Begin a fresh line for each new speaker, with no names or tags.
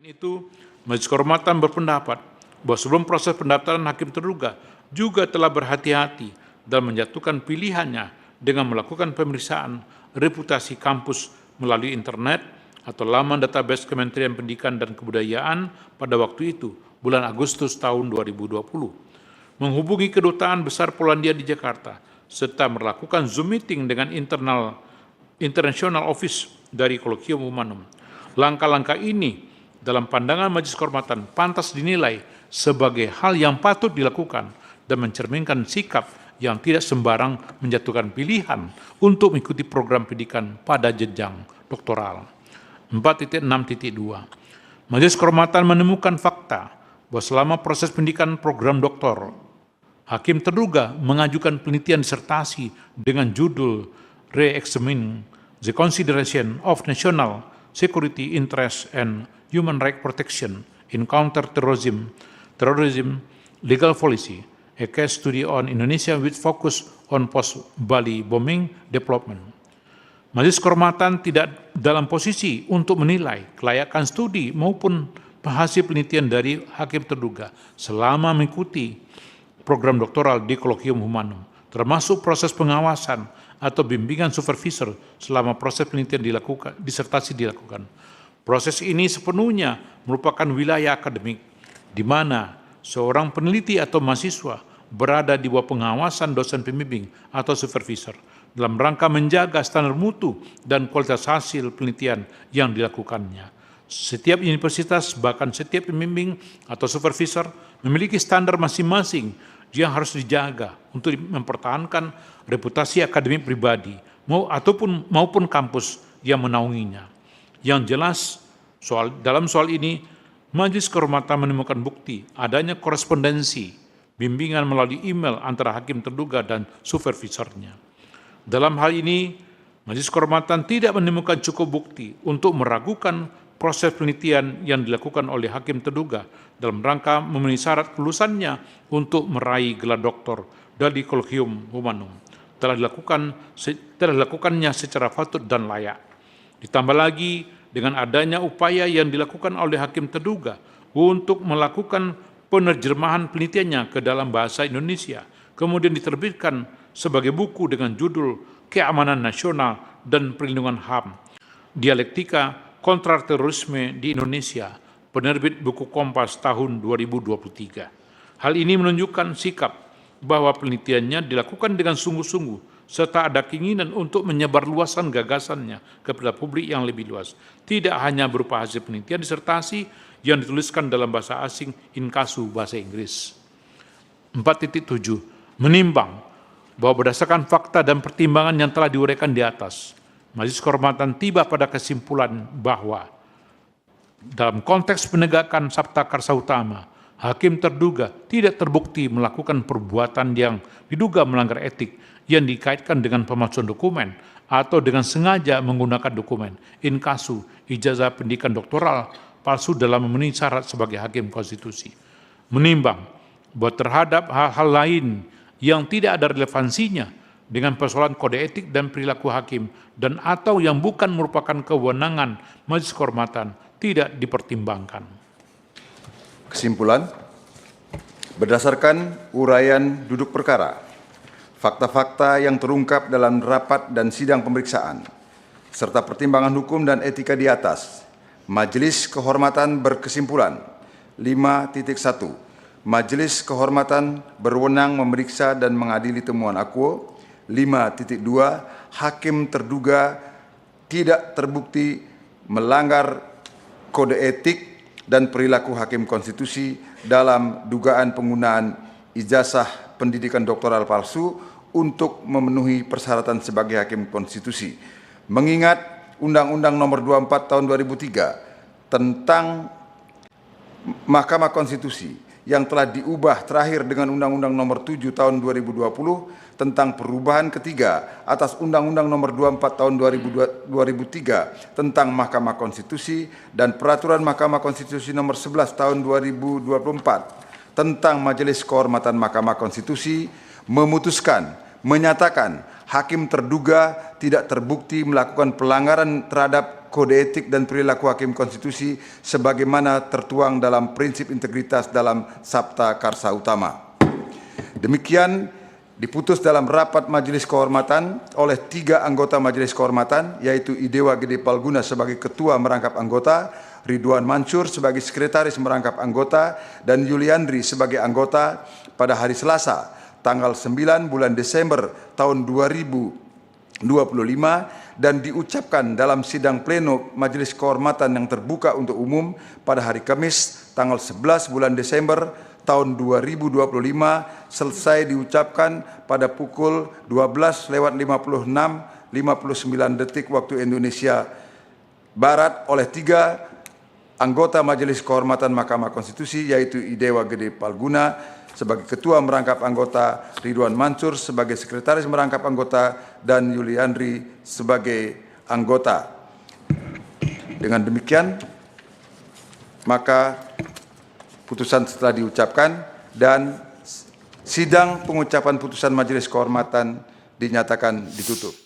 Itu, Majelis Kehormatan berpendapat bahwa sebelum proses pendaftaran hakim terduga juga telah berhati-hati dalam menjatuhkan pilihannya dengan melakukan pemeriksaan reputasi kampus melalui internet atau laman database Kementerian Pendidikan dan Kebudayaan pada waktu itu, bulan Agustus tahun 2020. Menghubungi Kedutaan Besar Polandia di Jakarta, serta melakukan Zoom meeting dengan International Office dari Colloquium Humanum. Langkah-langkah ini dalam pandangan Majelis Kehormatan pantas dinilai sebagai hal yang patut dilakukan dan mencerminkan sikap yang tidak sembarang menjatuhkan pilihan untuk mengikuti program pendidikan pada jenjang doktoral. 4.6.2 Majelis Kehormatan menemukan fakta bahwa selama proses pendidikan program doktor, hakim terduga mengajukan penelitian disertasi dengan judul Re-examining the Consideration of National Security Interest and Human Rights Protection in Counter-Terrorism Legal Policy, a case study on Indonesia with focus on post-Bali bombing development. Majelis Kehormatan tidak dalam posisi untuk menilai kelayakan studi maupun hasil penelitian dari hakim terduga selama mengikuti program doktoral di Colloquium Humanum, termasuk proses pengawasan atau bimbingan supervisor selama proses penelitian disertasi dilakukan. Proses ini sepenuhnya merupakan wilayah akademik, di mana seorang peneliti atau mahasiswa berada di bawah pengawasan dosen pembimbing atau supervisor dalam rangka menjaga standar mutu dan kualitas hasil penelitian yang dilakukannya. Setiap universitas, bahkan setiap pembimbing atau supervisor memiliki standar masing-masing yang harus dijaga untuk mempertahankan reputasi akademik pribadi maupun kampus yang menaunginya. Yang jelas, dalam soal ini, Majelis Kehormatan menemukan bukti adanya korespondensi bimbingan melalui email antara hakim terduga dan supervisornya. Dalam hal ini, Majelis Kehormatan tidak menemukan cukup bukti untuk meragukan proses penelitian yang dilakukan oleh hakim terduga dalam rangka memenuhi syarat kelulusannya untuk meraih gelar doktor dari Colloquium Humanum. Telah dilakukannya secara patut dan layak. Ditambah lagi dengan adanya upaya yang dilakukan oleh hakim terduga untuk melakukan penerjemahan penelitiannya ke dalam bahasa Indonesia, kemudian diterbitkan sebagai buku dengan judul Keamanan Nasional dan Perlindungan HAM, Dialektika Kontraterorisme di Indonesia, penerbit buku Kompas tahun 2023. Hal ini menunjukkan sikap bahwa penelitiannya dilakukan dengan sungguh-sungguh serta ada keinginan untuk menyebarluaskan gagasannya kepada publik yang lebih luas, tidak hanya berupa hasil penelitian disertasi yang dituliskan dalam bahasa asing inkasu bahasa Inggris. 4.7 Menimbang bahwa berdasarkan fakta dan pertimbangan yang telah diuraikan di atas, Majelis Kehormatan tiba pada kesimpulan bahwa dalam konteks penegakan Sabta Karsa Utama, hakim terduga tidak terbukti melakukan perbuatan yang diduga melanggar etik yang dikaitkan dengan pemalsuan dokumen atau dengan sengaja menggunakan dokumen inkasu ijazah pendidikan doktoral palsu dalam memenuhi syarat sebagai hakim konstitusi. Menimbang bahwa terhadap hal-hal lain yang tidak ada relevansinya dengan persoalan kode etik dan perilaku hakim dan atau yang bukan merupakan kewenangan Majelis Kehormatan tidak dipertimbangkan.
Kesimpulan, berdasarkan uraian duduk perkara, fakta-fakta yang terungkap dalam rapat dan sidang pemeriksaan, serta pertimbangan hukum dan etika di atas, Majelis Kehormatan berkesimpulan 5.1. Majelis Kehormatan berwenang memeriksa dan mengadili temuan akuo. 5.2. Hakim terduga tidak terbukti melanggar kode etik dan perilaku hakim konstitusi dalam dugaan penggunaan ijazah pendidikan doktoral palsu untuk memenuhi persyaratan sebagai hakim konstitusi. Mengingat Undang-Undang Nomor 24 Tahun 2003 tentang Mahkamah Konstitusi yang telah diubah terakhir dengan Undang-Undang Nomor 7 Tahun 2020 tentang perubahan ketiga atas Undang-Undang Nomor 24 Tahun 2003 tentang Mahkamah Konstitusi dan Peraturan Mahkamah Konstitusi Nomor 11 Tahun 2024 tentang Majelis Kehormatan Mahkamah Konstitusi menyatakan hakim terduga tidak terbukti melakukan pelanggaran terhadap kode etik dan perilaku hakim konstitusi sebagaimana tertuang dalam prinsip integritas dalam Sabta Karsa Utama. Demikian diputus dalam rapat Majelis Kehormatan oleh 3 anggota Majelis Kehormatan, yaitu Idewa Gede Palguna sebagai Ketua Merangkap Anggota, Ridwan Mansur sebagai Sekretaris Merangkap Anggota, dan Yuliandri sebagai anggota pada hari Selasa, tanggal 9 bulan Desember tahun 2025, dan diucapkan dalam sidang pleno Majelis Kehormatan yang terbuka untuk umum pada hari Kamis, tanggal 11 bulan Desember tahun 2025, selesai diucapkan pada pukul 12:56:59 waktu Indonesia Barat oleh 3 anggota Majelis Kehormatan Mahkamah Konstitusi, yaitu Idewa Gede Palguna sebagai Ketua Merangkap Anggota, Ridwan Mansur sebagai Sekretaris Merangkap Anggota, dan Yuliandri sebagai anggota. Dengan demikian, maka putusan setelah diucapkan dan sidang pengucapan putusan Majelis Kehormatan dinyatakan ditutup.